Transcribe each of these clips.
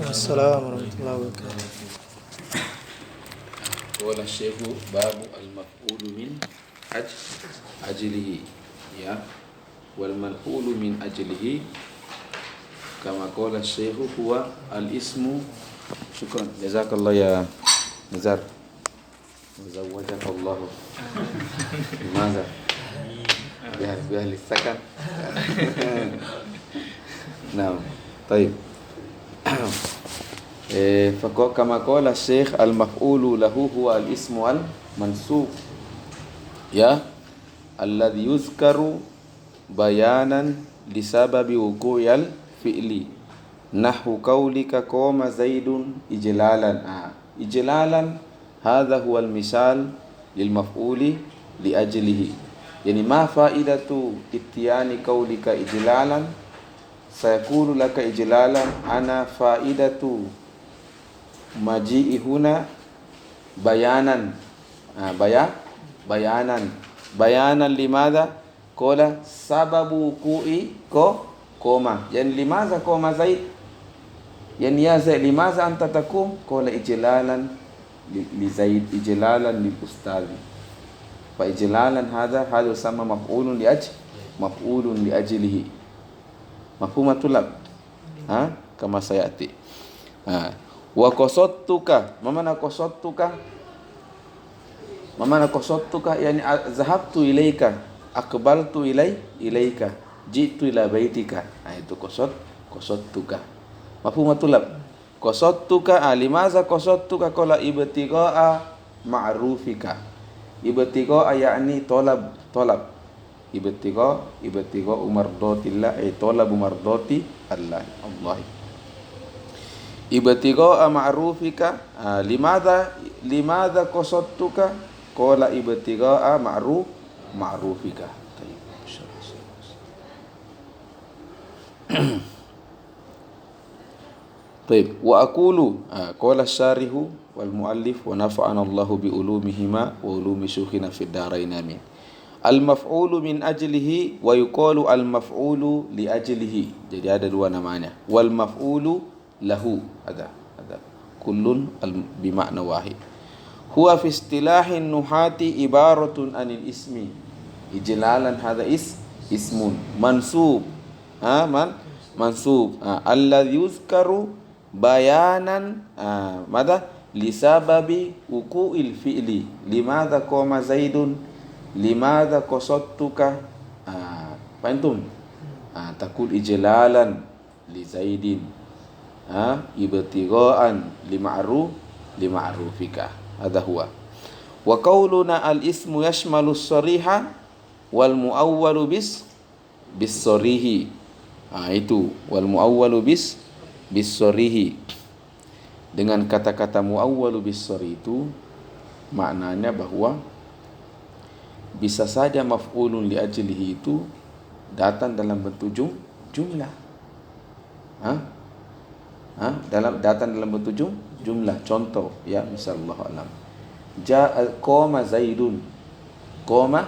السلام ورحمة الله وبركاته. قال الشيخ باب المفعول من أجله يا والمفعول من أجله كما قال الشيخ هو الاسم. شكرا جزاك الله يا نزار وزوجك الله ماذا بأهل السكن. نعم طيب. كما قال الشيخ المفعول له هو الاسم المنصوب يا الذي يذكر بيانا لسبب وقوع الفعل نحو قولك قام زيد إجلالا. إجلالا هذا هو المثال للمفعول لأجله. يعني ما فائدة اتيان قولك إجلالا؟ سيقول لك إجلالا أنا فائدة مجيء هنا بيانا بيانا لماذا؟ قال سبب وقوع كوما. يعني لماذا قام زيد؟ يعني يا زيد لماذا أنت تقوم؟ قال إجلالا لزيد إجلالا للأستاذ. فإجلالا هذا يسمى مفعول لأجله. مفهوم طلاب؟ كما سيأتي. وقصدتك ما معنى قصدتك؟ ما معنى قصدتك؟ يعني ذهبت إليك أقبلت إليك جئت إلى بيتك. itu قصدتك. مفهوم طلاب؟ قصدتك لماذا قصدتك؟ قال ابتغاء معروفك. ابتغاء يعني طلب ibtigha mardatillah ay talabu mardati Allah. Ibtigha ma'rufika. Limadha qasadtuka? Qala ibtigha ma'rufika. طيب وأقول قال الشارح والمؤلف ونفعنا الله بعلومهما وعلوم شيوخنا في الدارين آمين. Al-maf'ulu min ajlihi wa yuqalu al-maf'ulu li ajlihi. Jadi ada dua namanya. Wal maf'ulu lahu. Ada. Kullun bimakna wahid. Huwa fi istilahin nuhati ibaratun anil ismi. Ijlalan hadha ismun mansub. Mansub. Alladhi yuzkaru bayanan madha li sababi wuqu'il fi'li. Limadha qama Zaidun? Limadha qasadtuka? Fahimtum? Taqul ijlalan li Zaidin, ibtigha'an lima'rufika. Hadha huwa. Wa qauluna al-ismu yashmalu as-sariha wal muawwalu bis-sarihi. Itu wal muawwalu bis-sarihi. Dengan kata-kata muawwalu bis-sari itu maknanya bahwa bisa saja maf'ulun li ajlihi itu datang dalam bentuk jumlah. Datang dalam bentuk jumlah. Contoh ya, misalnya Allah alam. Qama Zaidun. Qama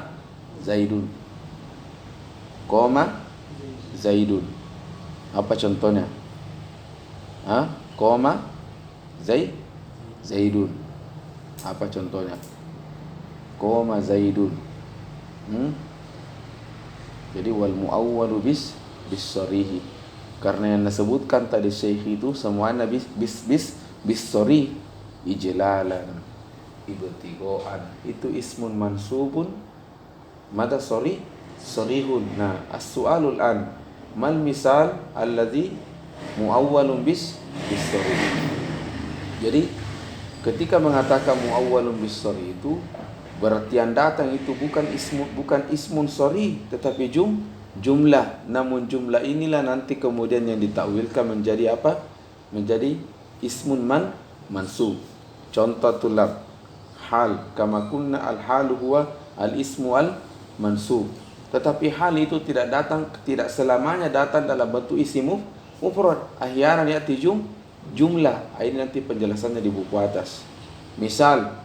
Zaidun. Apa contohnya? Qama Zaidun. Apa contohnya? Qama Zaidun. Jadi wal muawwalu bis-sarihi. Karena yang disebutkan tadi syekh itu semuanya bis-sari. Ijlalan, ibtighaan. Itu ismun mansubun mada sarihun. Nah, as-su'alul an mal misal alladhi muawwalun bis-sari. Jadi ketika mengatakan muawwalun bis-sari itu berarti yang datang itu bukan ismun sari tetapi jumlah. Namun jumlah inilah nanti kemudian yang ditakwilkan menjadi apa? Menjadi ismun mansub. Contoh tulab hal kama kunna al-halu huwa al-ismu al-mansub. Tetapi hal itu tidak selamanya datang dalam bentuk isim mufrad. Ahyanan ya'ti jumlah. Ini nanti penjelasannya di buku atas. Misal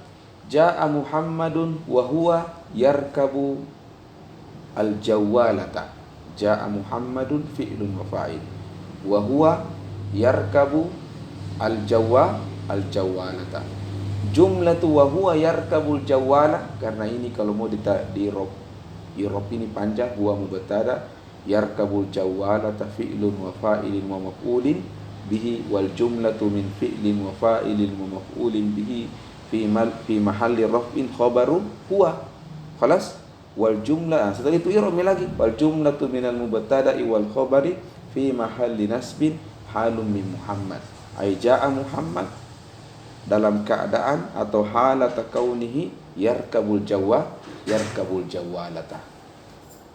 Ja'a Muhammadun wa huwa yarkabu al-jawwalata. Ja'a Muhammadun fi'lun wa fa'il. Wa huwa yarkabu al-jawwalata. Jumlatu wa huwa yarkabul jawwala, karena ini kalau mau di Irob ini panjang, huwa mubtada, yarkabul jawwalata fi'lun wa fa'ilin wa maf'ulin bihi, wal jumlatu min fi'lin wa fa'ilin wa maf'ulin bihi fi mahalli raf'in khabaru huwa. Khalas. Wal jumlah, setelah itu irob lagi, wal jumlatu minal mubtada'i wal khabari fi mahalli nasbin halum min Muhammad, ay ja'a Muhammad, dalam keadaan atau halata kaunihi yarkabul jawwalata.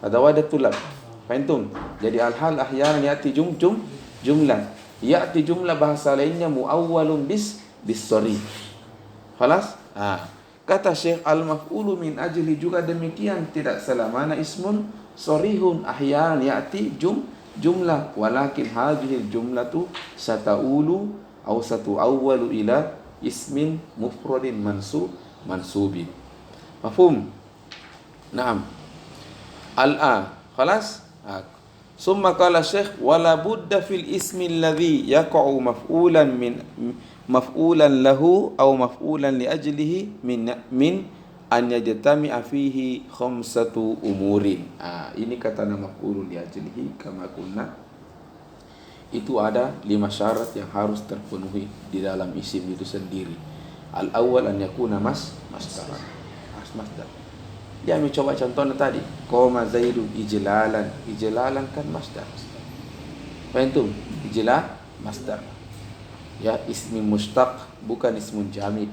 Ada wadatul lab. Fahimtum? Jadi al-hal ahyanan ya'ti jumlah. Ya'ti jumlah bahasa lainnya muawwalun bis sorry. Khalas? Kata Syekh, al-maf'ulu min ajli juga demikian, tidak selamanya ismun sorihun ahyanan ya'ti jumlah, walakin hadhil jumlatu sata'ulu aw satu'awwalu ila ismin mufradin mansubin. Mafhum? Naam. Khalas? Summa qala Syekh, wala budda fil ismi alladhi yaqa'u maf'ulan lahu aw maf'ulan li ajlihi min an yajtami'a fihi khamsatu umurin. Ini kata nama maf'ulun li ajlihi kama kunna, itu ada 5 syarat yang harus terpenuhi di dalam isim itu sendiri. Al-awwal an yakuna masdaran. Masdar. Dia mencoba contohnya tadi, qoma zaidun ijlalan. Ijlalan kan masdar. Faham? Ijlal masdar. Ya, ismi mustaq, bukan ismun jamid.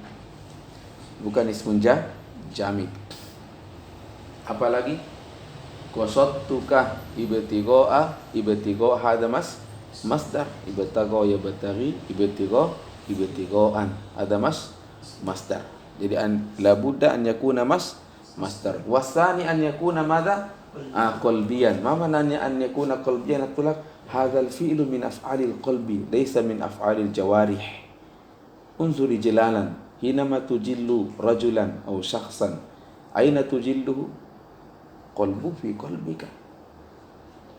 Bukan ismun jamid. Apalagi qasattuka ibtigha hada masdar. Ibtigha yabtaghi ibtighaan. Ada masdar. Jadi labudda an yakuna masdar. Wasani an yakuna madha? Qalbiyan. Ma mananya an yakuna qalbiyan? Atulak hadzal fi'lu min af'alil qalbi laysa min af'alil jawarih. Unzuri jalalan hinama tujillu rajulan aw shakhsan aina tujilluhu? Qalbu fi qalbika.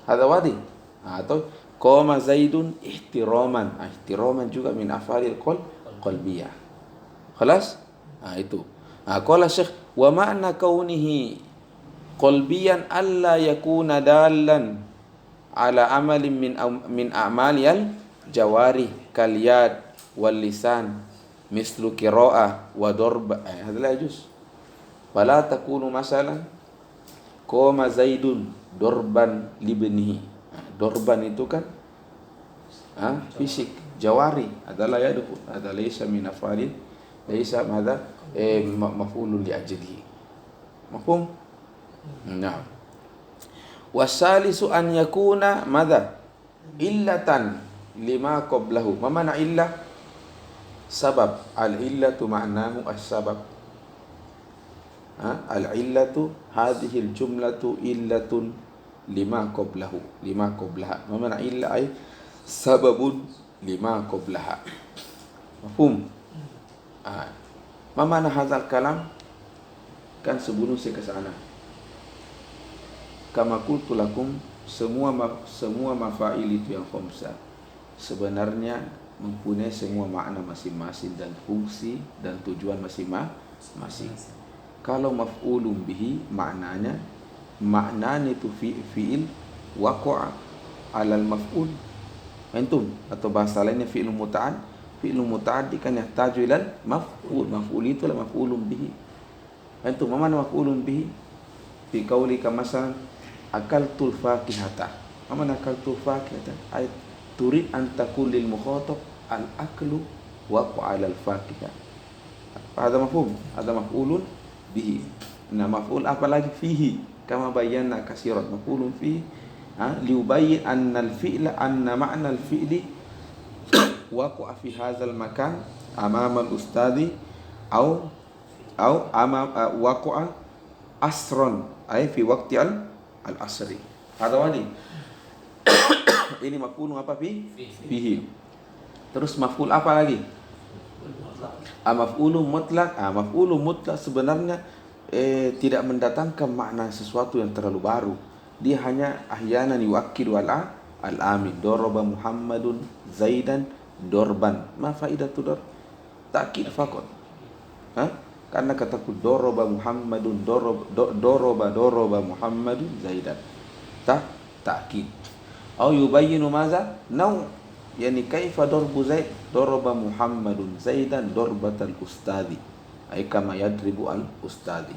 Hadza wadi. Atau qama zaidun ihtiraman. Ihtiraman juga min af'alil qalbiyah. Khalas? Itu. Qala Syekh, wa ma'na kaunihi qalbiyan alla yakuna dalan ala amalin min a'malil jawari kal yad wal lisan mislu qira'ah wa darb. Hadza la yajuz. Fala takunu masalan qama zaidun darban libnihi. Darban itu kan fisik, jawari. Adalah yadukul. Ada laysa min af'alin, laysa madza maf'ulun li ajlihi. Mafhum? Nah. Wasalisu an yakuna madha illatan lima qablahu. Ma mana illah? Sabab. Al-illatu ma'nahu as-sabab. Al-illatu hadhihi al-jumlatu illatun lima qablahu. Lima qablaha. Ma mana illa ay sababun lima qablaha. Mafhum? Ma mana hadzal kalam? Kan sebelum saya ke sana. Kama qultu lakum, semua mafail itu yang khamsah sebenarnya mempunyai semua makna masing-masing dan fungsi dan tujuan masing-masing. Kalau maf'ulun bihi maknanya itu fi'il waqa'a 'alal maf'ul. Antum atau bahasa lainnya fi'il muta'ad. Fi'il muta'addi kan yahtaju ilal maf'ul. Maf'ul itu adalah maf'ulun bihi. Antum mana maf'ulun bihi? Fi qaulika masalan akaltul fakihata. Mana akaltul fakihata? Ay turid an taqul lil mukhatab al aklu waqa al fakihah. Ada mafhum? Ada maf'ulun bihi. Nah, maf'ul apa lagi? Fihi. Kama bayyana kasiran. Maf'ulun fihi liubayyin anna al fi'la anna ma'na al fi'li waqa fi hadzal makan amama al ustadi au amam waqa asron ay fi waqti al-asri. Ada wani. Ini maf'ul apa fihi. Terus maf'ul apa lagi? Maf'ulun mutlak. Maf'ulun mutlak sebenarnya tidak mendatangkan makna sesuatu yang terlalu baru. Dia hanya ahyanan yuakkidu al-amin. Daraba Muhammadun Zaidan dorban. Ma faidatu dor? Takkid fakot. Karena kataku doroba Muhammadun doroba Muhammadun Zaidan. Takkid. Au yubayyinu maza? Nau. Yani kaifa darbu Zaid? Doroba Muhammadun Zaidan dorbatal ustadi. Ay kama yadribu al ustadi.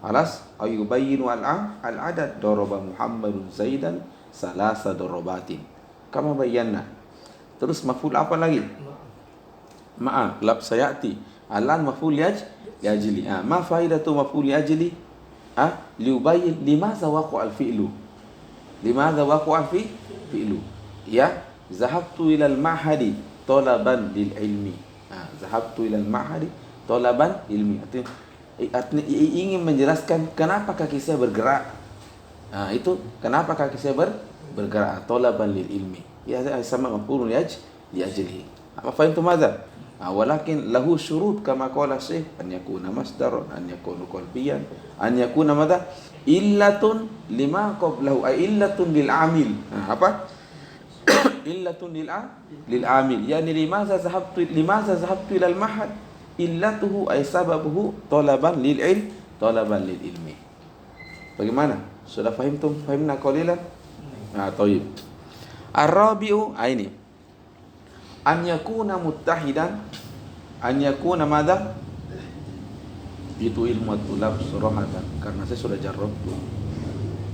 Alas? Au yubayyinu al-adad? Doroba Muhammadun Zaidan salasa dorobatin. Kama bayyana. Terus maf'ul apa lagi? Ma'a. Lab sayati. Alan maf'ul yajli. Ma faidatu maf'ul yajli? Liubayyin limadha waqa'a al-fi'lu. Limadha waqa'a al-fi'lu. Ya, zahabtu ila al-ma'hadi talaban lil ilmi. Zahabtu ila al-ma'hadi talaban ilmi. Artinya ingin menjelaskan kenapa kaki saya bergerak. Itu kenapa kaki saya bergerak. Talaban lil ilmi. Ya, sama maf'ul yajli. Apa fahimtum madza? Walakin lahu syurut kama qala Syekh an yakuna masdaran an yakuna qalbiyan an yakuna madza illatun lima qablahu ay illatun lil amil. Apa? Illatun lil amil. Yani limaza zahabtu ila al mahad illatuhu ay sababuhu talaban lil ilmi. Bagaimana? Sudah fahimtum? Fahimna qalilan? Tayyib. Ar-rabi'u ini an yakuna muttahidan, an yakuna madza? Itu ilmu tulab surahatan, karena saya sudah jarrab tuh.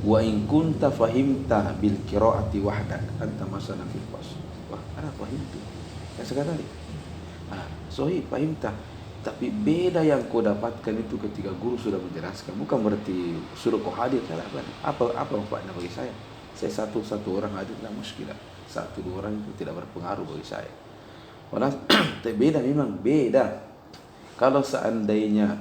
Wa in kunta fahimta bil qiraati wahdak anta masana fil fas. Wah, ana fahimtu. Ya sekali. Sahih fahimta. Tapi beda yang kau dapatkan itu ketika guru sudah menjelaskan. Bukan berarti suruh kau hadir. Apa manfaatnya bagi saya? Saya satu orang hadir tidak muskilah. 1-2 orang itu tidak berpengaruh bagi saya. Tapi beda, memang beda. Kalau seandainya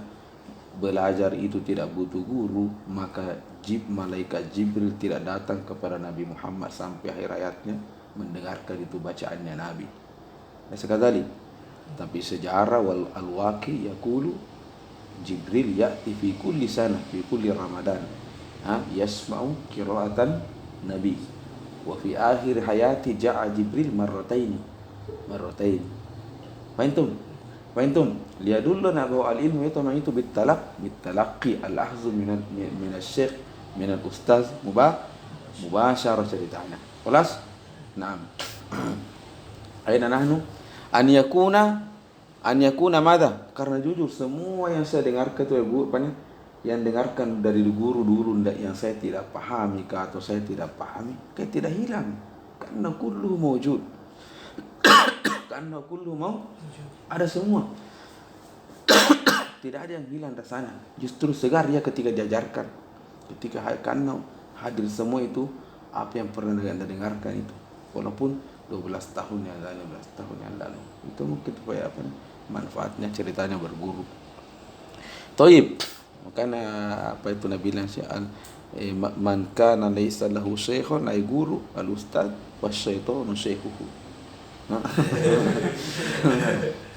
belajar itu tidak butuh guru, maka malaikat Jibril tidak datang kepada Nabi Muhammad sampai akhir hayatnya mendengarkan itu bacaannya Nabi. Sekali. Tapi sejarah wal al-waqi yaqulu Jibril ya'ti fi kulli sana fi kulli Ramadan. Yasma'u qira'atan Nabi. Wa fi akhir hayati ja'a Jibril marratain. Fahimtum? Liyadulluna bahwa al-ilmu itu bitalaqi al-ahzu min al-syekh min al-ustaz mubashara ceritanya. Kelas? Naam. Aina nahnu? An yakuna madza? Karena jujur semua yang saya dengarkan itu yang dengarkan dari guru dulu yang saya tidak pahami atau saya tidak pahami, kayak tidak hilang. Karena kullu mawjud. Karena kullu ada semua. Tidak ada yang hilang dari sana. Justru segar ya ketika diajarkan. Ketika karena hadir semua itu apa yang pernah Anda dengarkan itu. Walaupun 12 tahun yang lalu, 15 tahun yang lalu. Itu mungkin supaya manfaatnya ceritanya berguru. Taib. Makanya apa itu Nabi bilang man kana laysa lahu syekhun ay guru al-ustad wasyaitanu syekhuhu.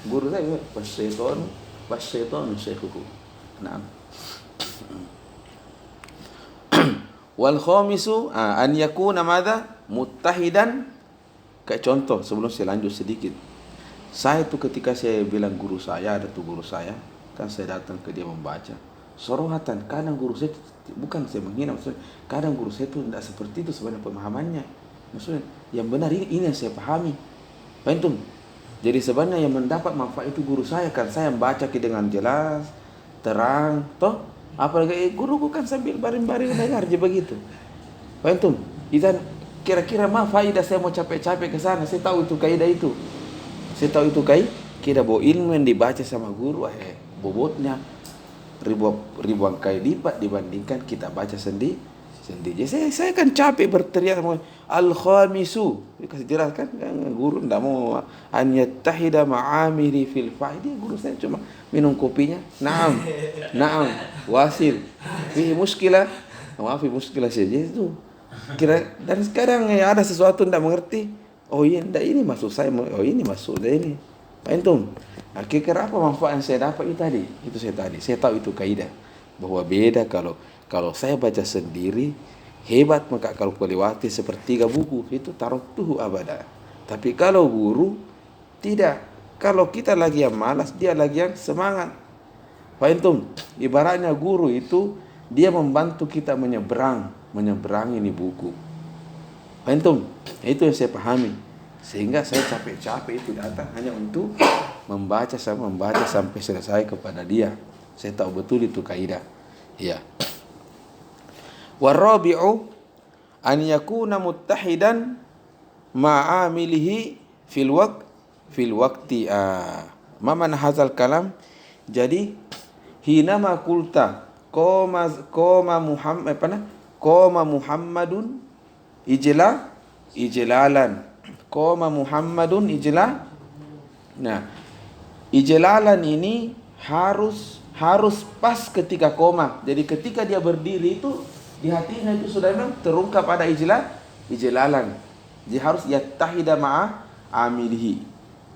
Guru saya wasyaitanu syekhuhu. Naam. Wal khamisu an yakuna madza muttahidan. Kayak contoh sebelum saya lanjut sedikit. Saya itu ketika saya bilang guru saya, ada tuh guru saya, kan saya datang ke dia membaca. Sorohatan, kadang guru saya bukan saya menghina, maksudnya kadang guru saya itu tidak seperti itu sebenarnya pemahamannya. Maksudnya yang benar ini yang saya pahami. Fahimtum? Jadi sebenarnya yang mendapat manfaat itu guru saya, kan saya membaca dengan jelas, terang, toh apalagi guru bukan sambil baring-baring dengar aja begitu. Fahimtum? Dan kira-kira faedah saya mau capek-capek ke sana, saya tahu itu kaidah itu. Saya tahu itu kaidah bahwa ilmu yang dibaca sama guru bobotnya ribuan kali lipat dibandingkan kita baca sendiri. Jadi saya kan capek berteriak al-khamisu. Kasih jelas kan guru tidak mau an yattahida ma'amiri fil fa'id. Guru saya cuma minum kopinya. Naam. Wasil. Fi muskilah. Maaf, muskilah saja itu. Dan sekarang ada sesuatu tidak mengerti. Oh iya, ini maksud saya. Oh ini maksud ini. Fahimtum? Kira apa manfaat yang saya dapat itu tadi? Itu saya tadi. Saya tahu itu kaidah bahwa beda kalau saya baca sendiri hebat, maka kalau kelewati sepertiga buku itu taruh tuh abada. Tapi kalau guru Tidak. Kalau kita lagi yang malas, dia lagi yang semangat. Fahim? Ibaratnya guru itu dia membantu kita menyeberang ini buku. Fahim? Itu yang saya pahami. Sehingga saya capek-capek itu datang hanya untuk membaca sampai selesai kepada dia. Saya tahu betul itu kaidah. Ya. Warabi'u an yakuna muttahidan ma'amilihi fil waqti. Ma man hazal kalam. Jadi hinama kulta qoma Muhammadun ijlalan. Qoma Muhammadun Nah, ijlalan ini harus pas ketika koma. Jadi ketika dia berdiri itu di hatinya itu sudah memang terungkap pada ijlalan. Jadi harus yattahida ma'a amilihi.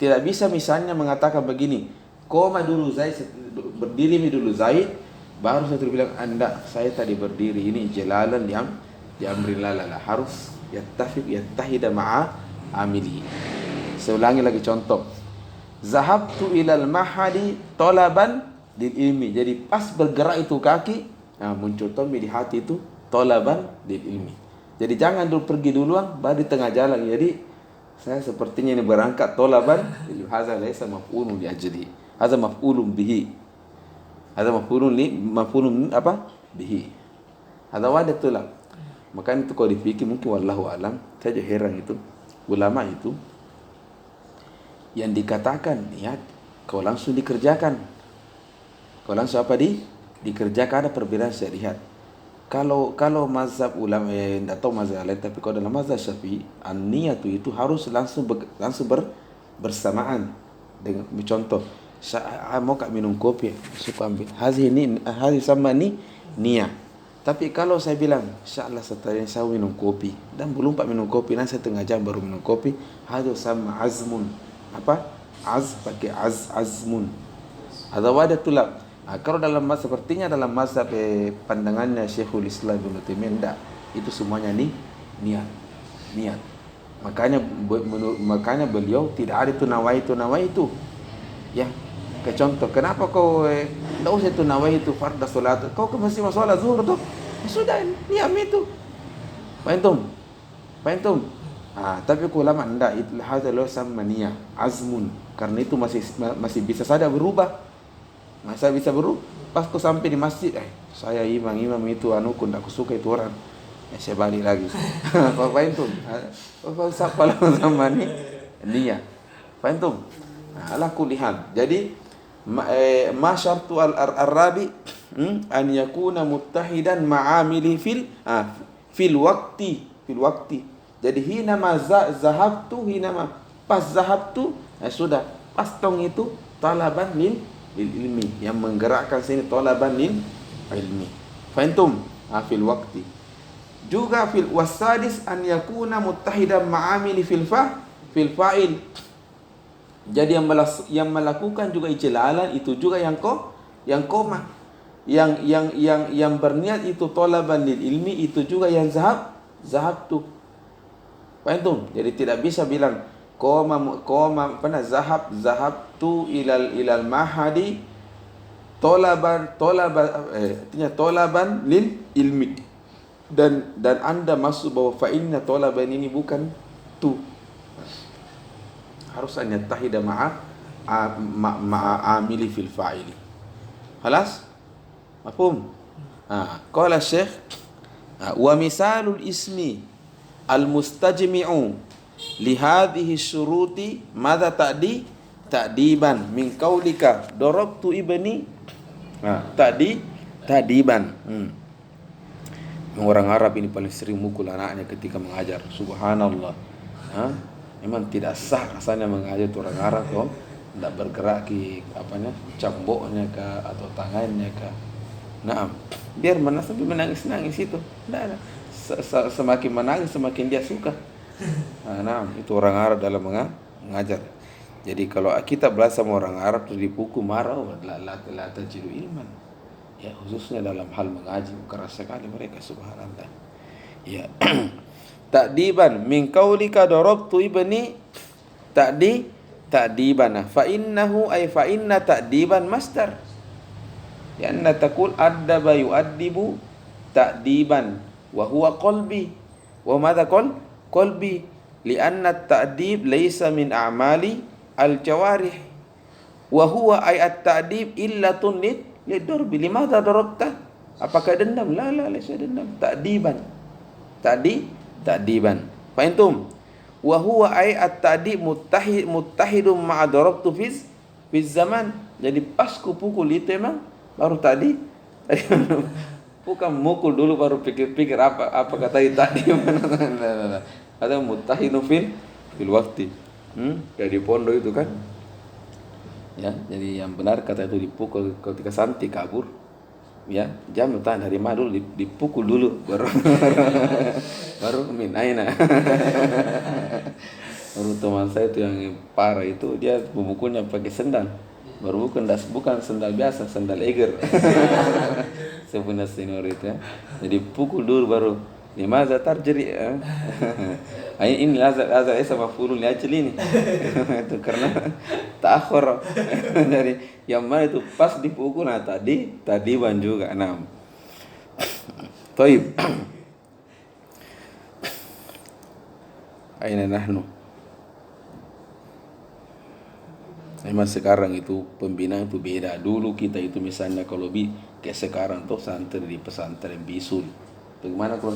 Tidak bisa misalnya mengatakan begini, koma dulu Zaid, berdiri dulu Zaid, baru saya bilang anda saya tadi berdiri, ini ijlalan diamrillah. Harus yattahida ma'a amilihi. Saya ulangi lagi contoh. Zahabtu ilal mahadi tolaban lil ilmi. Jadi pas bergerak itu kaki, muncul tombi di hati itu tolaban lil ilmi. Jadi jangan dulu pergi duluan baru di tengah jalan. Jadi saya sepertinya ini berangkat tolaban lil hadza laisa maf'ulun li ajli. Hadza maf'ulun bihi. Hadza maf'ulun apa? Bihi. Hadza wadatul. Maka itu kalau dipikir mungkin wallahu alam, saya heran itu ulama itu yang dikatakan niat kau langsung dikerjakan. Kau langsung apa dikerjakan, ada perbedaan saya lihat. Kalau mazhab ulama tidak tahu mazhab lain, tapi kalau dalam mazhab Syafi'i an-niyat itu harus langsung bersamaan. Dengan contoh, saya mau minum kopi, suka ambil. Hazi sama niat. Tapi kalau saya bilang, insyaallah setelah ini saya minum kopi dan belum minum kopi, nanti setengah jam baru minum kopi, hazi sama azmun. Apa? Pakai azmun. Ada wadah tulab. Kalau dalam mazhab sepertinya dalam mazhab pandangannya Syekhul Islam Ibnu Taimiyah, itu semuanya niat. Makanya beliau tidak ada itu nawaitu. Ya. Ke contoh, kenapa kau tidak usah itu nawaitu fardhu salat? Kau masih masalah zuhur tuh. Sudah niat itu. Fahim? Tapi ulama enggak, itu hadza lo sama niat azmun, karena itu masih bisa saja berubah. Masa bisa berubah? Pas ku sampai di masjid, saya imam itu ku ndak suka itu orang. Saya balik lagi. Fahim tuh? Siapa sama niat? Fahim tuh? Ala kulihan. Jadi ma syartu al-rabi an yakuna muttahidan ma'amili fil waqti. Jadi hinama pas zahabtu sudah pas tong itu talaban lil ilmi, yang menggerakkan sini talaban lil ilmi. Fahim? Fil waqti. Juga fil wasadis an yakuna muttahidan ma'amili fil fa'il. Jadi yang melakukan juga ijlalan itu juga yang koma. Yang berniat itu talaban lil ilmi itu juga yang zahabtu. Fahim? Jadi tidak bisa bilang zahabtu ilal mahadi tolaban lil ilmi, dan anda masuk bahwa fa inna tolaban ini bukan tu. Harus an yattahida ma'a amili fil fa'ili. Khalas? Mafhum? Qala Syekh wa misalul ismi al-mustajmi'u li hadhihi syuruti madza ta'diban min qaulika darabtu ibni. Ta'diban. Orang Arab ini paling sering mukul anaknya ketika mengajar. Subhanallah. Memang tidak sah rasanya mengajar orang Arab kok tidak bergerak camboknya kah atau tangannya kah. Biar sampai menangis itu. Tidak ada. Semakin menangis semakin dia suka. Itu orang Arab dalam mengajar. Jadi kalau kita belajar sama orang Arab terus dipukul marah, la tajidu ilman. Ya, khususnya dalam hal mengaji keras sekali mereka, subhanallah. Ya. Ta'diban min qaulika darabtu ibni ta'diban. Fa innahu ay fa inna ta'diban masdar. Ya anna taqul addaba yu'addibu ta'diban wa huwa qalbi. Wa madha qalbi? Lianna at-ta'dib laysa min a'mali al-jawarih. Wa huwa ay at-ta'dib illatun lidurbi. Limadha darabta? Apakah dendam? La laysa dendam. Ta'diban. Ta'diban. Fahimtum? Wa huwa ay at-ta'dib muttahidum ma'a darabtu fi zaman. Jadi pas ku pukul itu emang baru tadi bukan mukul dulu baru pikir-pikir apa kata tadi. Ada muttahidun fil waktu. Kayak di pondok itu kan. Ya, jadi yang benar kata itu dipukul ketika santi kabur. Ya, jam tanya dari mana dulu dipukul dulu baru min aina. Baru teman saya itu yang parah itu dia memukulnya pakai sendal. Baru bukan sendal biasa, sendal eger. Sebenarnya senior itu ya. Jadi pukul dulu baru limaza tarjiri. Ini azal sama maf'ulun li ajli ini. Itu karena ta'akhur dari yang mana itu pas dipukul. Nah tadi ban juga. Nah. Taib. Aina nahnu. Memang sekarang itu pembinaan itu beda. Dulu kita itu misalnya kalau kayak sekarang tuh santri di pesantren bisul. Bagaimana kalau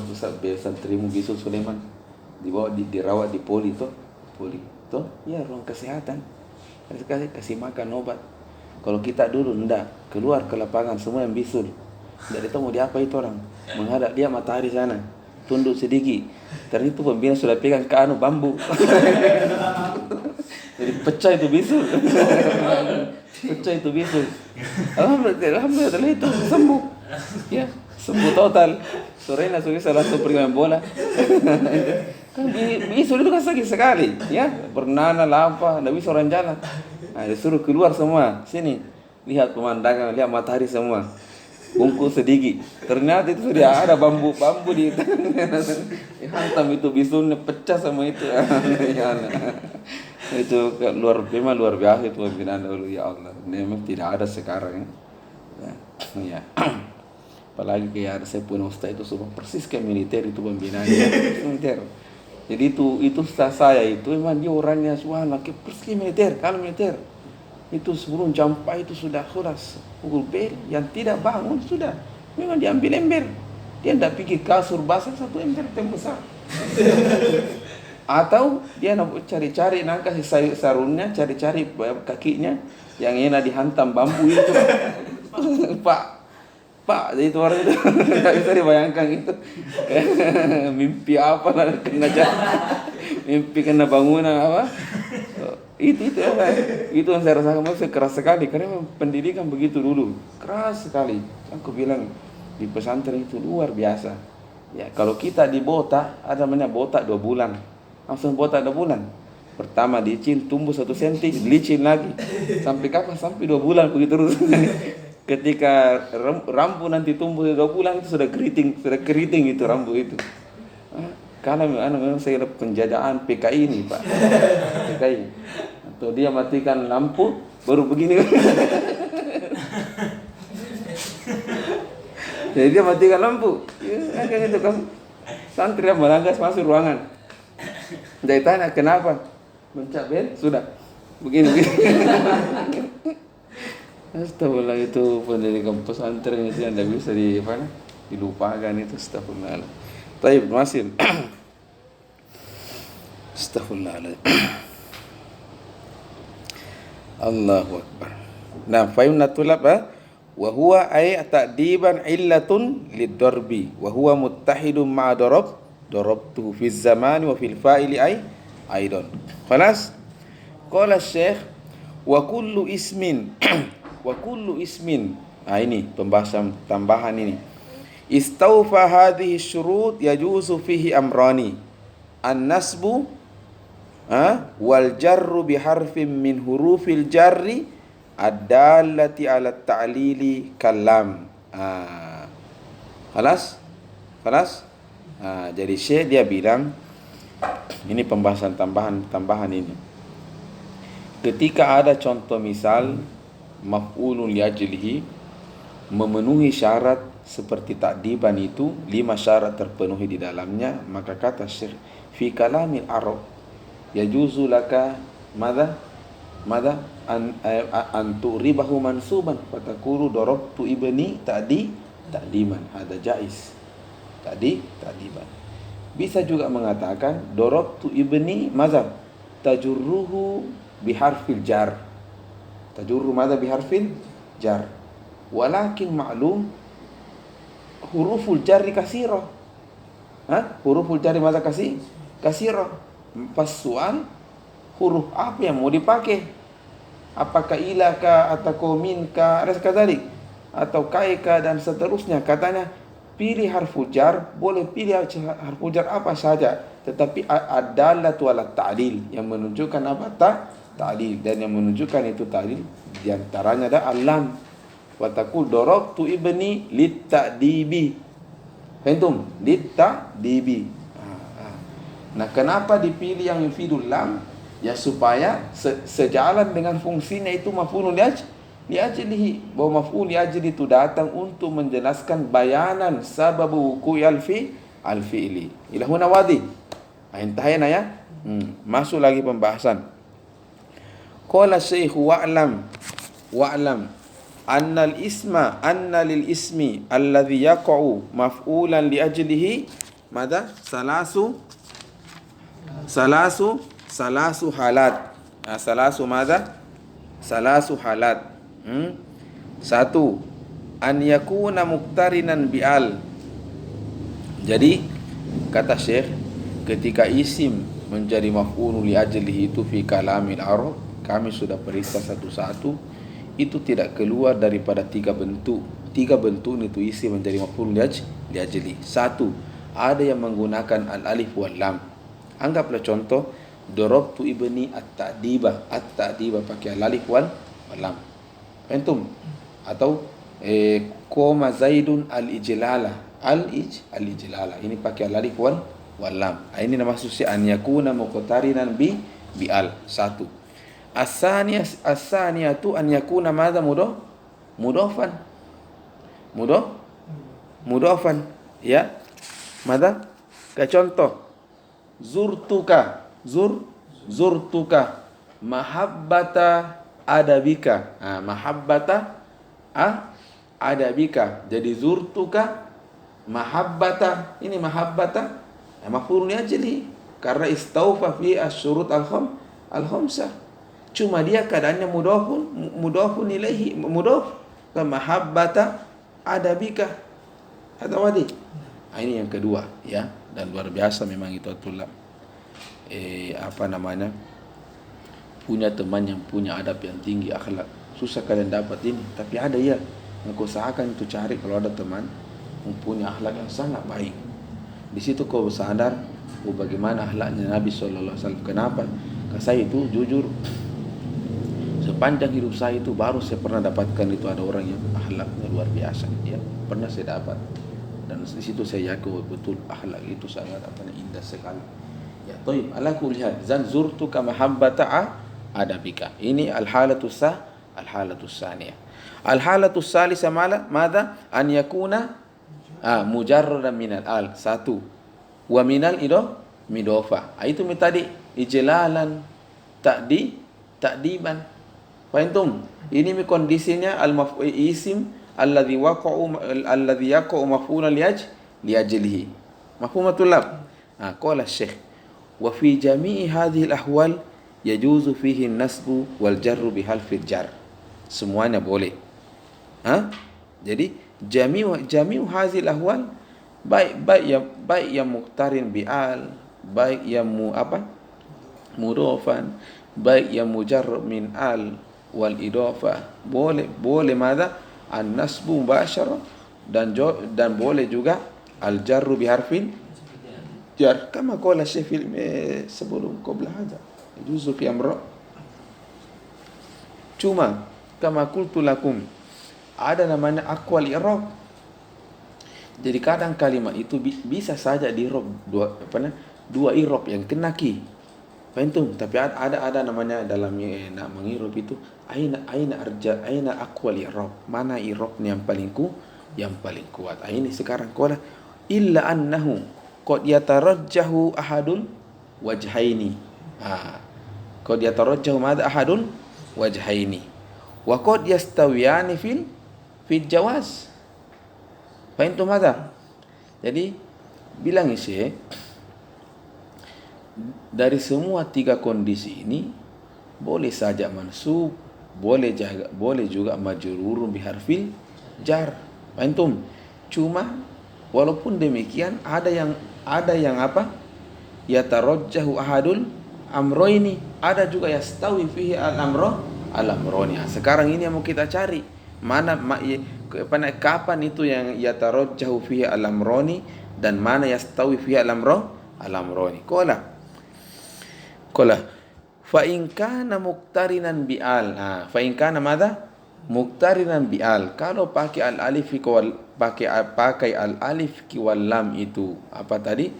santrimu bisul Sulaiman? Dirawat di poli tuh. Ya ruang kesehatan. Kasih makan obat. Kalau kita dulu enggak, keluar ke lapangan semua yang bisul. Enggak tahu mau diapa itu orang. Menghadap dia matahari sana. Tunduk sedikit. Ternyata itu pembina sudah pegang ke bambu. Jadi pecah itu bisul. Alhamdulillah itu sembuh. Ya, sembuh total. Sorenya sudah langsung pergi main bola. Kan bisul itu kan sakit sekali, ya. Bernanah lampa, enggak bisa orang jalan. Nah, disuruh keluar semua. Sini. Lihat pemandangan, lihat matahari semua. Bungkus sedikit. Ternyata itu sudah ada bambu di hantam itu bisulnya pecah sama itu. Itu memang luar biasa itu pembinaan dulu, ya Allah. Memang tidak ada sekarang ya. Apalagi kayak saya punya ustaz itu semua persis kayak militer itu pembinaan militer. Jadi itu ustaz saya itu memang dia orangnya kayak persis militer. Kalau militer itu sebelum jam 4 itu sudah pukul bel, yang tidak bangun sudah memang diambil ember. Dia tidak pikir kasur basah satu ember besar. Atau dia nak cari-cari nak kasih sarungnya, cari-cari kakinya yang enak dihantam bambu itu. Pak, itu orang itu nggak bisa dibayangkan itu. Mimpi apa lah mimpi kena bangunan apa? Itu yang saya rasakan keras sekali karena pendidikan begitu dulu keras sekali. Aku bilang di pesantren itu luar biasa. Ya kalau kita di botak ada namanya botak 2 bulan. Langsung botak 2 bulan. Pertama licin, tumbuh 1 senti, licin lagi. Sampai kapan? Sampai 2 bulan begitu terus. Ketika rambut nanti tumbuh 2 bulan itu sudah keriting itu rambut itu. Karena memang saya penjajaan PKI ini Pak. PKI. Atau dia matikan lampu baru begini. Jadi dia matikan lampu. Ya kan itu kan santri yang melanggar masuk ruangan. Dia tanya kenapa? Mencabel sudah begini. Astagfirullah, itu pendidikan pesantren itu yang tidak bisa dilupakan itu. Astagfirullah. Taib masih. Astagfirullah. Allahu Akbar. Nah, fahimna tulab wa huwa ay ta'diban illatun liddarbi wa huwa muttahidun ma'a darabtuhu fi zaman wa fil fa'ili aidan. Khalas? Qala Syekh wa kullu ismin Nah ini pembahasan tambahan ini. Istaufa hadhihi syurut yajuzu fihi amrani. An-nasbu wal jarru biharfin min hurufil jarri ad-dallati ala ta'lili kalam. Khalas? Jadi Syekh dia bilang ini pembahasan tambahan ini. ketika ada contoh misal maf'ulun li ajlihi memenuhi syarat seperti ta'diban itu, 5 syarat terpenuhi di dalamnya, maka kata Syekh fi kalamil Arab yajuzu laka madza an tu'ribahu mansuban fatakulu darabtu ibni ta'diman, hada jaiz. Ta'diban. Bisa juga mengatakan darabtu ibni madza tajurruhu biharfil jar. Tajurru madza biharfil jar. Walakin ma'lum huruful jarri kasirah. Huruful jarri madza kasirah. Pas soal huruf apa yang mau dipakai? Apakah ilaka atau minka kadzalik atau kaika dan seterusnya. Katanya pilih harfu jar, boleh pilih harfu jar apa saja, tetapi ad-dallatu ala ta'lil yang menunjukkan apa? Ta'lil, dan yang menunjukkan itu ta'lil di antaranya ada alam. Wa taqul darabtu ibni lit-ta'dibi. Faham? Lit-ta'dibi. Nah, kenapa dipilih yang yufidul lam? Ya supaya sejalan dengan fungsinya itu maf'ulun li ajlihi, bahwa maf'ul li ajli itu datang untuk menjelaskan bayanan sababu wuqu'i al-fi'li. Ila huna wadi. Intahayna ya. Masuk lagi pembahasan. Qala Syekh wa'lam anna lil ismi alladhi yaqa'u maf'ulan li ajlihi madza salasu halat. Salasu halat. Satu, an yakuna muqtarinan bi'al. Jadi kata Syekh, ketika isim menjadi maf'ulun li ajlihi itu fi kalamil Arab, kami sudah periksa satu-satu, itu tidak keluar daripada 3 bentuk. 3 bentuk itu isim menjadi maf'ulun li ajlihi. Satu, ada yang menggunakan al-alif wal lam. Anggaplah contoh darabtu ibni at-ta'diba pakai al-alif wal lam. Antum atau qoma zaidun al-ijlala ini pakai al-alif wal lam. Ini nama maksudnya an yakuna muqtarinan bi al. Satu. As-saniyatu an yakuna madza mudhafan ya. Madza? Ke contoh zurtuka mahabbata adabika. Mahabbata adabika. Jadi zurtuka mahabbata, ini mahabbata maf'ulun li ajlihi karena istaufa fi asyurut al-khamsah. Cuma dia keadaannya mudhafun ilaihi, mudhaf ke mahabbata adabika. Ada wadi. Ini yang kedua ya, dan luar biasa memang itu tulab. Punya teman yang punya adab yang tinggi, akhlak. Susah kalian dapat ini, tapi ada ya. Engkau usahakan itu cari kalau ada teman mempunyai akhlak yang sangat baik. Di situ kau sadar bagaimana akhlaknya Nabi SAW. Kenapa? Karena saya itu jujur, sepanjang hidup saya itu baru saya pernah dapatkan itu ada orang yang akhlaknya luar biasa. Ya, pernah saya dapat. Dan di situ saya yakin betul akhlak itu sangat indah sekali. Ya, toib. Ala kulli hal, zurtuka mahabbata adabika. Ini al-halatus saniyah. Al-halatus salisa madza? An yakuna mujarradan minal al. Satu. Wa minal idofa. Itu tadi ijlalan ta'diban. Faham? Ini kondisinya isim alladhi yaqa'u maf'ulan li ajlihi. Mafhumatul lab. Qala Syekh wa fi jami'i hadhihi al-ahwal yajuzu fihi an-nasbu wal jarru bihalfil jar. Semuanya boleh. Jadi jami'u hadhihi al-ahwal, baik yang muqtarin bi'al, baik yang mudhafan, baik yang mujarrad min al wal idafa, boleh madza an-nasbu mubasyarah, dan boleh juga al-jarru biharfin jar, kama qala Syekh sebelum qabla hada juzu fi amra. Cuma kama qultu lakum, ada namanya aqwal i'rab. Jadi kadang kalimat itu bisa saja di i'rab dua i'rab yang kena ki. Fahimtum? Tapi ada namanya dalam nak mengirab itu aina aqwal i'rab. Mana i'rab yang paling kuat. Ini sekarang qala illa annahu qad yatarajjahu ahadul wajhaini. Qad yatarajjahu madha ahadul wajhaini. Wa qad yastawiyani fil jawaz. Fahimtum madha? Jadi bilang Syekh, dari semua tiga kondisi ini boleh saja mansub, boleh juga majrurun biharfil jar. Antum, cuma walaupun demikian ada yang apa? Yatarajjahu ahadul amroini, ada juga yastawi fihi al-amroni. Sekarang ini yang mau kita cari, kapan itu yang yatarajjahu fihi al-amroni dan mana yastawi fihi al-amroni. Qala fa in kana muqtarinan bi'al. Fa in kana madza? Muqtarinan bi'al. Kalau pakai al-alif pakai al-alif wal lam itu apa tadi?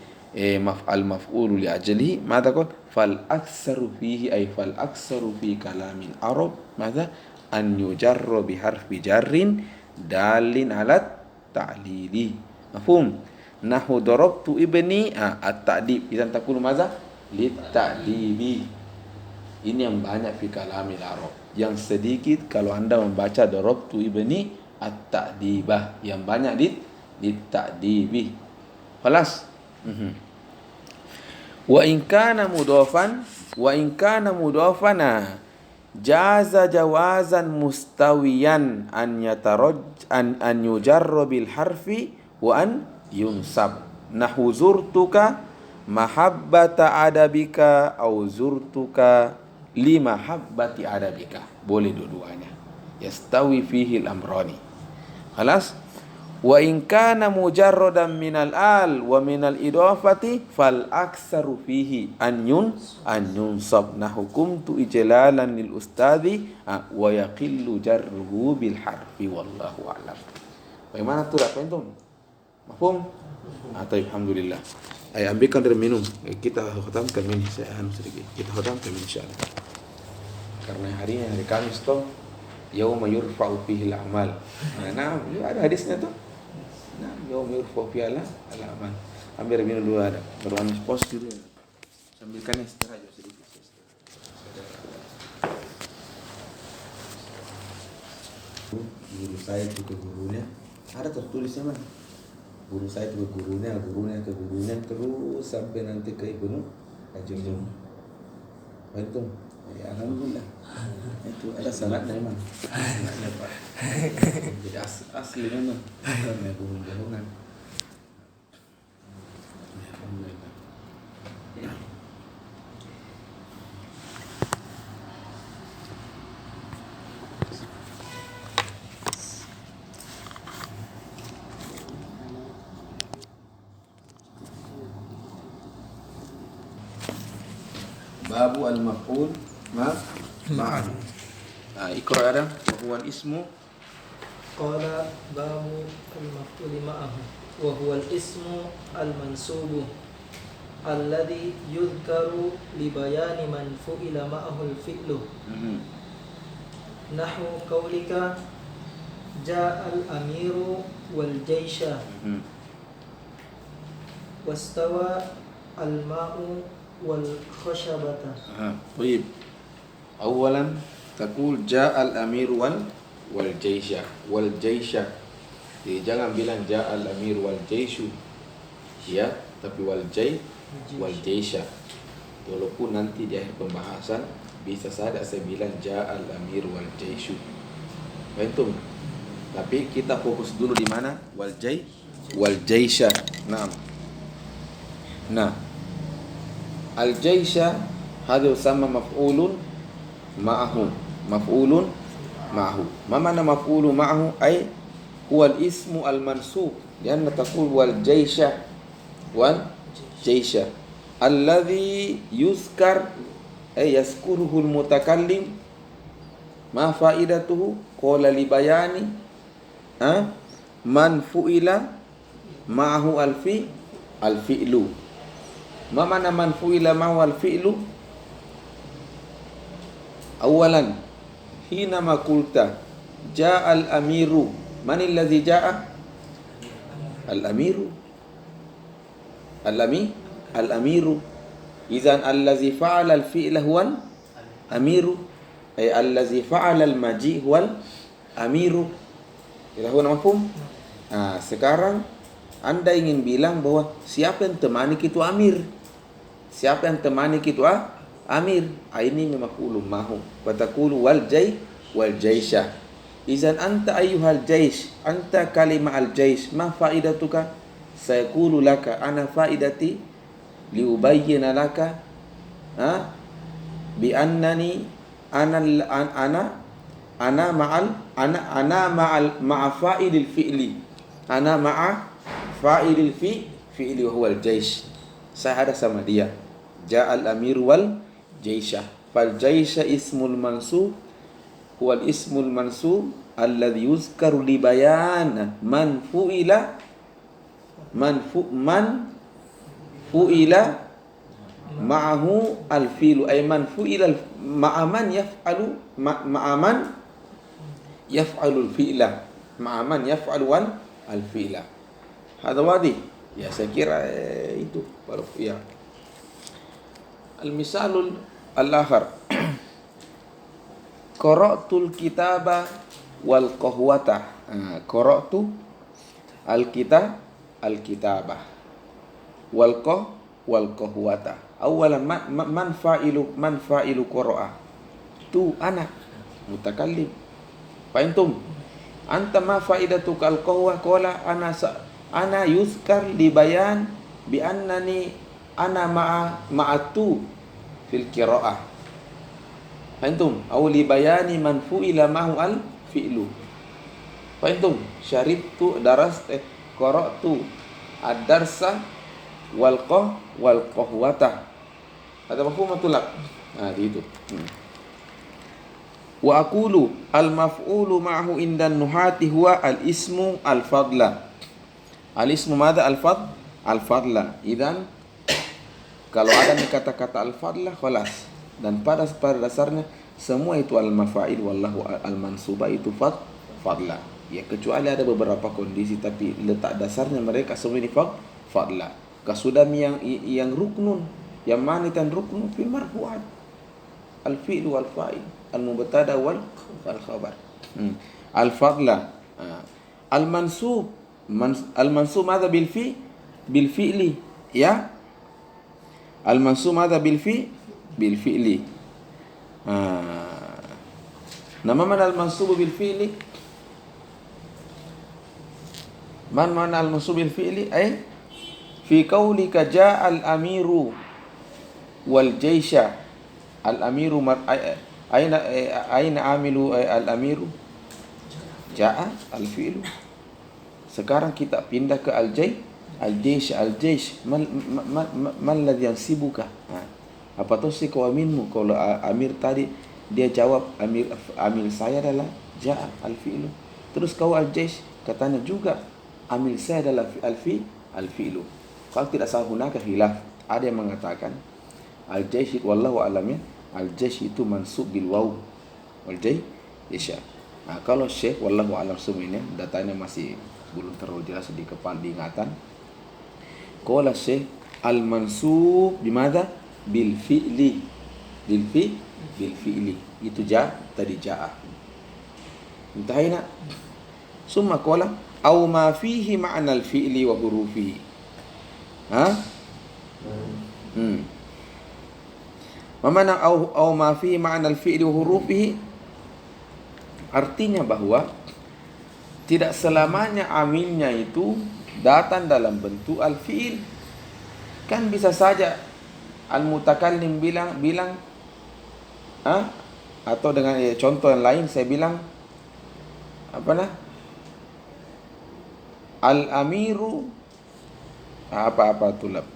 Maf'ulu li ajlihi. Madza qala? Fal aktsaru fihi ay fal aktsaru fi kalamil arab madza? An yujarra bi harfi jarrin dalin ala ta'lili. Mafhum? Nahu darabtu ibni at-ta'dib. Idzan taqulu madza? Lit-ta'dibi. Ini yang banyak fi kalamil arab. Yang sedikit kalau Anda membaca darabtu ibni at-ta'dibah. Yang banyak lit-ta'dibi. Khalas. Wa in kana mudhafan jaza jawazan mustawiyan an yujarra bil harfi wa an yunsab. Nahu zurtuka mahabbata adabika au zurtuka li mahabbati adabika. Boleh dua-duanya. Yastawi fihi al-amrani. Khalas? Wa in kana mujarradan minal al wa minal idafati fal aksaru fihi an yunsab. Nahukumtu ijlalan lil ustadi wa yaqillu jarruhu bil harfi wallahu a'lam. Bagaimana tu apa itu? Mafhum? Alhamdulillah. Ambilkan dari minum. Kita khatamkan ini sedikit. Kita khatamkan insyaallah. Karena hari ini hari Kamis toh yauma yurfa'u fihi al-amal. Nah, ada hadisnya tuh. Nah, yauma yurfa'u fihi al-amal. Ambil minum dulu ada. Baru Anis post dulu. Sambilkan istirahat sedikit. Guru saya itu ke gurunya. Ada tertulisnya mana? Guru saya itu ke gurunya terus sampai nanti ke Ibnu Ajurjum. Itu ya, alhamdulillah. Itu ada sanadnya memang. Jadi asli memang. Bukan bohong-bohongan. Alhamdulillah. Babu al-maf'ul ma'an. Iqra ada wa huwa al-ismu. Qala babu al-maf'ul ma'ahu wa huwa al-ismu al-mansubu alladhi yudhkaru li bayani man fu'ila ma'ahu al-fi'lu. Nahu qawlika ja'a al-amiru wal jaysha wastawa al-ma'u wal khashabata. Baik. Awalan taqul ja'al amir wal jaysha. Jadi jangan bilang ja'al amir wal jayshu. Ya, tapi wal jaysha. Walaupun nanti di akhir pembahasan bisa saja saya bilang ja'al amir wal jayshu. Faham? Tapi kita fokus dulu di mana? Wal jaysha. Nah. Al-jaysha hadha sama maf'ulun ma'ahu. Ma mana maf'ulu ma'ahu ay huwa al-ismu al-mansub. Lianna taqul wal jaysha alladhi yuzkar ay yazkuruhu al-mutakallim ma faidatuhu qala li bayani man fu'ila ma'ahu al-fi'lu. Ma mana man fu'ila ma'ahu al-fi'lu Awalan, hinama qulta ja'al amiru, man alladhi ja'a? Al-amiru. Al-amiru. Idzan allazi fa'ala al-fi'la huwa amiru, ay allazi fa'ala al-maji' huwa amiru. Ila huwa mafhum? Sekarang Anda ingin bilang bahwa siapa yang temani itu amir. Siapa yang temani itu amir. Ini maf'ulun mahu. Wa taqulu wal jaisha. Idzan anta ayyuhal jaish, anta kalima al jaish, ma faidatuka? Sayaqulu laka ana faidati liubayyana laka bi annani ana ma'a fa'ilil fi'li. Ana ma'a fa'ilil fi'li wa huwa al jaish. Saya ada sama dia. Ja'al amir wal jaisha. Fal jaisha ismul mansub huwal ismul mansub alladhi yuzkaru li bayan man fu'ila ma'ahu al-fi'lu, ay man fu'ila ma'aman yaf'alu al-fi'la, ma'aman yaf'alu al-fi'la. Hadha wadih. Ya, saya kira itu baru ya. Al-misalul al-akhar. Qara'tul kitaba wal qahwata. Qara'tu al-kitabah wal qahwata. Awalan man fa'ilu qara'a? Tu ana mutakallim. Fahimtum? Anta ma faidatuka al-qahwa? Qala ana yuzkar li bayan bi annani ana ma'atu fil qira'ah. Fahimtum? Aw li bayani man fu'ila ma'hu al-fi'lu. Fahimtum? Syaribtu qara'tu ad-darsa wal qahwata. Ada mafhum matulak. Itu. Wa aqulu al-maf'ulu ma'hu indan nuhati huwa al-ismu al-fadla. Al-ismu madha al-fadla. Idan kalau ada kata-kata al-fadla khalas. Dan pada dasarnya semua itu al-mafa'il wallahu al-mansuba itu fadla. Ya, kecuali ada beberapa kondisi, tapi letak dasarnya mereka semua ini fadla. Kasudam yang ruknun, yang manitan ruknun fil marfu'at. Al-fi'l wal fa'il, al-mubtada wal khabar. Al-fadla. Al-mansub madza bil fi'li, ya. Al-mansub madza bil fi'li. Nama mana al-mansub bil fi'li? Man mana al-mansub bil fi'li? Ay fi qaulika ja'al amiru wal jaisha. Al-amiru aina amilu al-amiru? Ja'a al-fi'lu. Sekarang kita pindah ke al-jaish. Man ladhi yansibuka? Apa tuh si kawaminmu? Kalau amir tadi dia jawab amil saya adalah ja'a al-fi'lu. Terus kau al-jaish katanya juga amil saya adalah al-fi'lu. Kalau tidak salah hunaka khilaf. Ada yang mengatakan al-jaish wallahu alam ya, al-jaish itu mansub bil waw wal jaisha. Kalau syekh wallahu alam semuanya datanya masih belum terlalu jelas di kepala diingatan. Qala syekh al-mansub bimada? Bil fi'li. Bil fi'li. Itu tadi ja'a. Intahina. Summa qala aw ma fihi ma'na al-fi'li wa hurufihi. Mana aw ma fihi ma'na al-fi'li wa hurufihi? Artinya bahwa tidak selamanya amilnya itu datang dalam bentuk al-fi'il. Kan bisa saja al-mutakallim bilang atau dengan contoh yang lain saya bilang al-amiru apa tulab.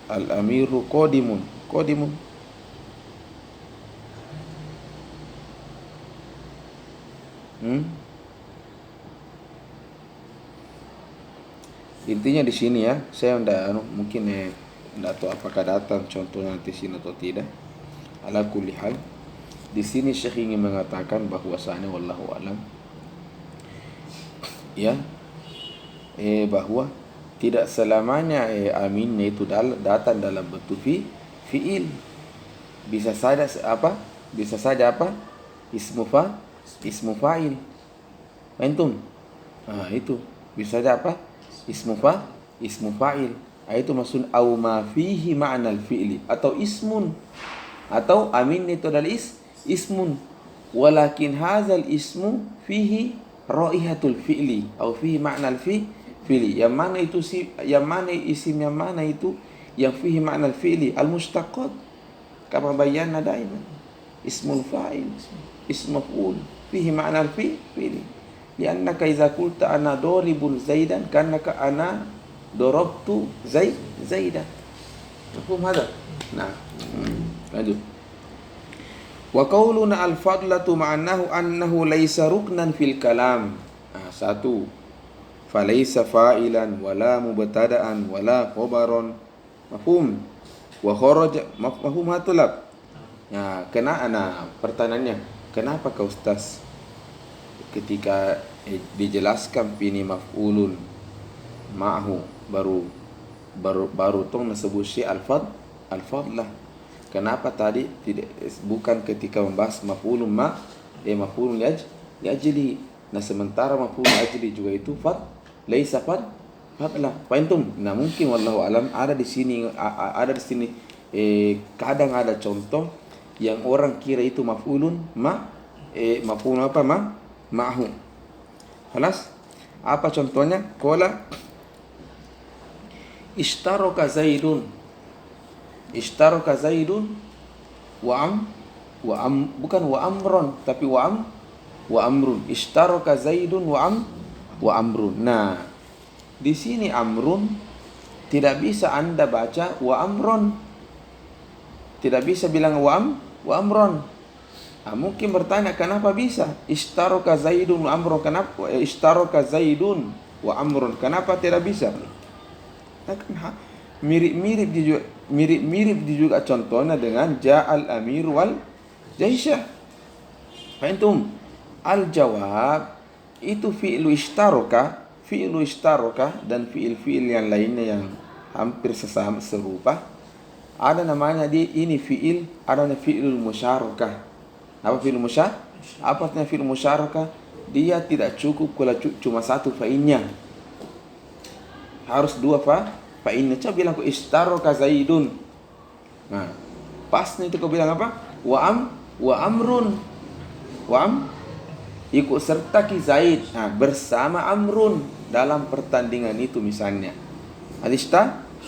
Al-amiru qadimun. Intinya di sini ya, saya mungkin enggak tahu apakah datang contohnya nanti sini atau tidak. Ala kulli hal, di sini Syekh ingin mengatakan bahwasanya wallahu alam, ya, bahwa tidak selamanya aminnya itu datang dalam bentuk fiil. Bisa saja apa? Bisa saja apa? Ismu fa'il. Antum. Itu bisa saja apa? Ismu fa'il. Itu maksud au ma fihi ma'nal fi'li atau ismun. Atau amin itu adalah ismun. Walakin hadzal ismu fihi raihatul fi'li atau fihi ma'nal fi'li. Yang mana itu yang mana isim yang mana itu yang fihi ma'nal fi'li al-mushtaqat. Kama bayyana daiman. Ismul fa'il, ism maf'ul, fihi ma'nal fi'li. Liannaka idza qulta ana daribun zaidan kannaka ana darabtu zaidan. Mafhum hada? Nah, lanjut. Wa qauluna al-fadlatu ma'annahu annahu laysa ruknan fil kalam. Satu. Falaysa fa'ilan wala mubtada'an wala khabaran. Mafhum? Wa kharaja mafhum hatulab. Pertanyaannya, kenapa kau Ustaz ketika dijelaskan ini maf'ulun ma'hu baru tong nasebut syai al-fadlah. Kenapa tadi tidak bukan ketika membahas maf'ulun maf'ulun li ajli. Nah sementara maf'ulun li ajli juga itu laisa fadlah. Fahimtum? Nah mungkin wallahu alam ada di sini kadang ada contoh yang orang kira itu maf'ulun maf'ulun ma'hu. Halas? Apa contohnya? Qala ishtaraka Zaidun bukan wa amrun tapi wa amrun. Ishtaraka Zaidun wa amrun. Nah, di sini amrun tidak bisa Anda baca wa amrun. Tidak bisa bilang wa amrun. Mungkin bertanya kenapa bisa? Ishtaraka Zaidun wa amrun. Kenapa ishtaraka Zaidun wa amrun? Kenapa tidak bisa? Mirip juga contohnya dengan ja'al amir wal jaisyah. Fahimtum? Al-jawab itu fi'lu ishtaraka dan fi'il yang lainnya yang hampir serupa. Ada namanya ini fi'il, ada namanya fi'lul musyarakah. Apa fi'il musyarakah? Apa artinya fi'il musyarakah? Dia tidak cukup kalau cuma satu fa'ilnya. Harus dua fa'ilnya. Coba bilang kau ishtaraka Zaidun. Nah, pasnya itu kau bilang apa? Wa amrun. Ikut serta ki Zaid. Nah, bersama amrun dalam pertandingan itu misalnya.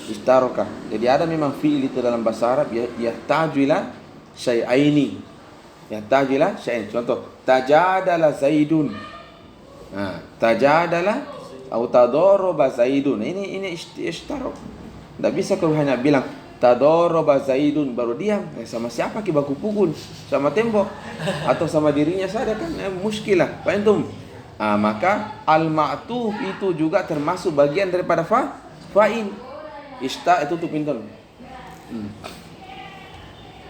Ishtaraka. Jadi ada memang fi'il itu dalam bahasa Arab yahtaju ila syai'aini. Contoh, tajadala Zaidun. Nah, tajadala atau tadaraba Zaidun. Ini ishtaraka. Tidak bisa kau hanya bilang tadaraba Zaidun baru diam. Sama siapa ki baku pukul? Sama tembok atau sama dirinya saja kan muskilah. Fahimtum? Maka al-ma'tuf itu juga termasuk bagian daripada fa'il. Itu tuh pintar.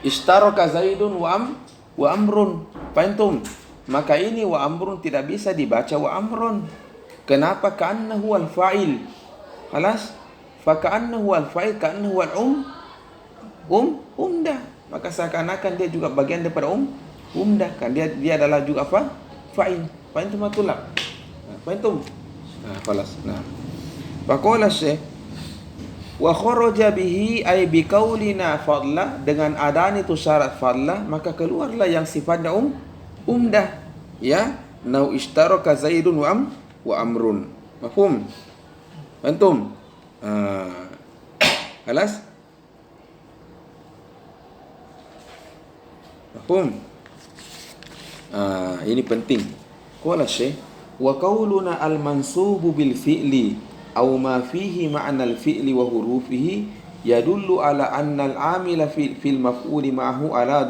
Ishtaraka Zaidun wa amrun. Fahimtum? Maka ini wa amrun tidak bisa dibaca wa amrun. Kenapa? Ka'annahu al-fa'il. Halas? Fa ka'annahu al-fa'il ka'annahu umdah. Maka seakan-akan dia juga bagian daripada umdah. Kan dia adalah juga fa'il. Fahimtum matulab? Fahimtum? Halas. Faqala Syekh wa kharaja bihi ay biqaulina fadlah, dengan adanya itu syarat fadlah maka keluarlah yang sifatnya umdah, ya. Nau ishtaraka Zaidun wa amrun. Mafhum? Antum? Halas? Mafhum? Ini penting. Qala Syekh wa qauluna al-mansubu bil fi'li aw ma fihi ma'na al-fi'li wa hurufihi yadullu ala anna al-amila fil maf'uli ma'hu ala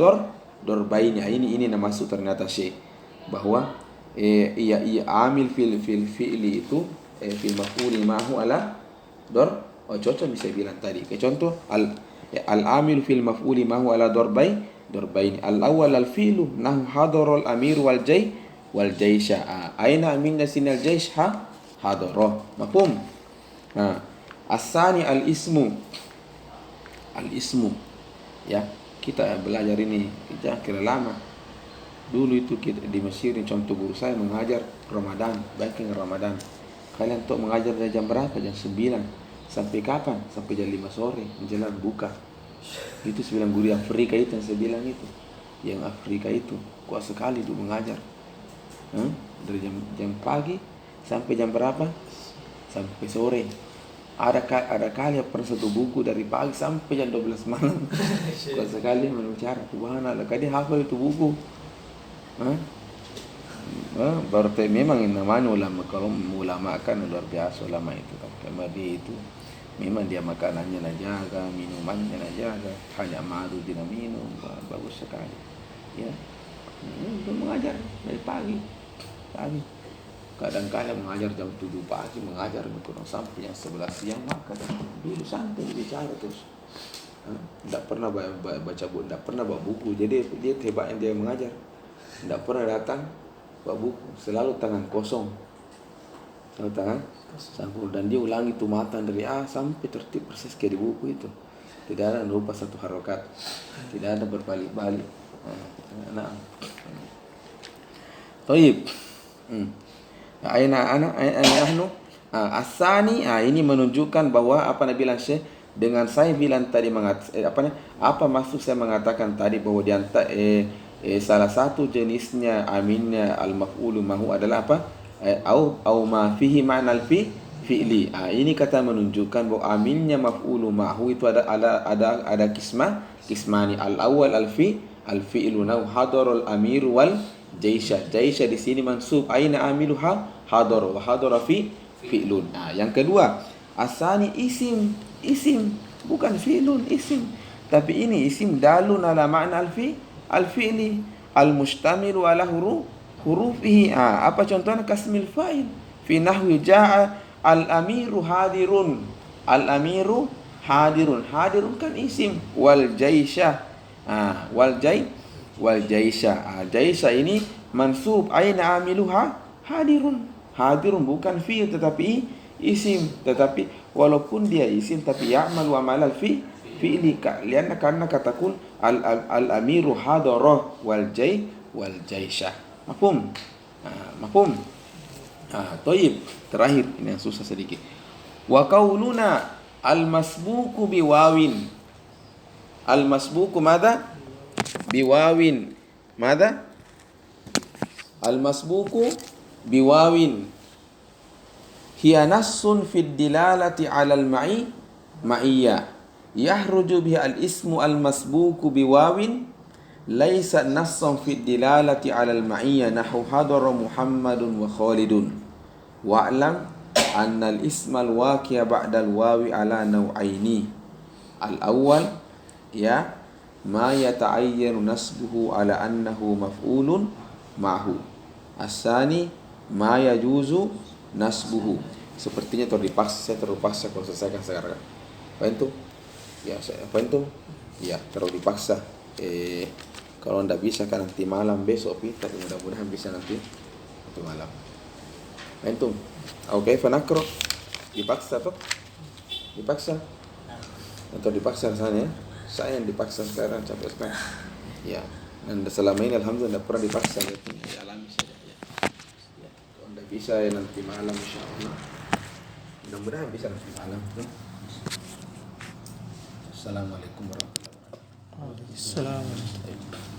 darbaini. Ini maksud ternyata Syekh bahwa amil fil fi'li itu fil maf'uli ma'hu ala cocok bisa bilang tadi. Kayak contoh al-amil fil maf'uli ma'hu ala darbaini. Al-awwal al-fi'lu nahu hadara al-amir wal jaysha. Aina aminna sini al-jaysh hadara. Mafhum? As-sani al-ismu. Al-ismu. Ya, kita belajar ini kira lama. Dulu itu kita di Mesir, contoh guru saya mengajar Ramadan, banking Ramadan. Kalian tuh mengajar dari jam berapa? Jam 9. Sampai kapan? Sampai jam 5 sore menjelang buka. Itu 9 guru Afrika itu yang saya bilang itu. Yang Afrika itu kuat sekali itu mengajar. Dari jam pagi sampai jam berapa? Sampai sore. Ada kali pernah satu buku dari pagi sampai jam 12 malam. Kuat sekali berbicara. Subhanallah, dia hafal itu buku. Berarti memang namanya ulama. Kalau ulama kan luar biasa ulama itu kan. Karena dia itu memang dia makanannya nak jaga, minumannya nak jaga, hanya madu dia minum, bagus sekali. Ya, itu mengajar dari pagi. Kadang-kadang mengajar jam 7 pagi, mengajar sampai jam 11 siang, maka dulu santai bicara terus. Tidak pernah baca buku, tidak pernah bawa buku. Jadi dia hebatnya dia mengajar. Tidak pernah datang bawa buku, selalu tangan kosong. Dan dia ulangi itu matan dari A sampai tertib persis kayak di buku itu. Tidak ada lupa satu harokat, tidak ada berbalik-balik. Taib. Asani, ini menunjukkan bahwa apa Nabi bilang Syekh dengan saya bilang tadi apa maksud saya mengatakan tadi bahwa di antara salah satu jenisnya aminnya al-maf'ulu mahu adalah apa? Au ma fihi ma'nal fi'li. Ini kata menunjukkan bahwa aminnya maf'ulu mahu itu ada kismani. Al-awwal al-fi'lu nahu hadarul amir wal jaysha. Jaysha di sini mansub. Aina amiluha? Hadar wa hadara fi'lun. Yang kedua, asani isim bukan fi'lun, isim. Tapi ini isim dalun ala ma'na al-fi'li al-mustamilu ala hurufihi. Apa contohnya? Kasmil fa'il fi nahwi ja'a al-amiru hadirun. Al-amiru hadirun kan isim. Wal jaysha wal jaysha. Jaysha ini mansub. Aina amiluha? Hadirun bukan fi'il tetapi isim. Tetapi walaupun dia isim tapi ya'malu amal fi'li karena katakun al-amiru hadara wal jaysha. Mafhum? Mafhum? Taib. Terakhir ini yang susah sedikit. Wa qauluna al-masbuku biwawin. Al-masbuku mada? Biwawin. Mada? Al-masbuku biwawin. Hiya nassun fid dilalati 'ala al-ma'iyya. Yahruju biha al-ismu al-masbuku biwawin laisa nassan fid dilalati 'ala al-ma'iyya nahu hadara Muhammadun wa Khalidun. Wa'lam anna al-isma al-waqi'a ba'da al-wawi 'ala naw'aini. Al-awwal ya ma yata'ayyanu nasbuhu 'ala annahu maf'ulun ma'hu. As-sani ma yajuzu nasbuhu. Sepertinya saya terlalu paksa kalau selesaikan sekarang. Apa itu? Ya, apa itu? Ya, terlalu dipaksa. Kalau anda bisa kan nanti malam besok, tapi mudah-mudahan bisa nanti malam. Antum, oke, fanakro. Dipaksa tuh? Dipaksa? Atau dipaksa rasanya? Saya yang dipaksa sekarang, capek sekarang. Ya, dan selama ini alhamdulillah tidak pernah dipaksa. Ya, alami saja. Ya, kalau anda bisa ya nanti malam insyaallah. Mudah-mudahan bisa nanti malam. Assalamualaikum warahmatullahi wabarakatuh. Assalamualaikum.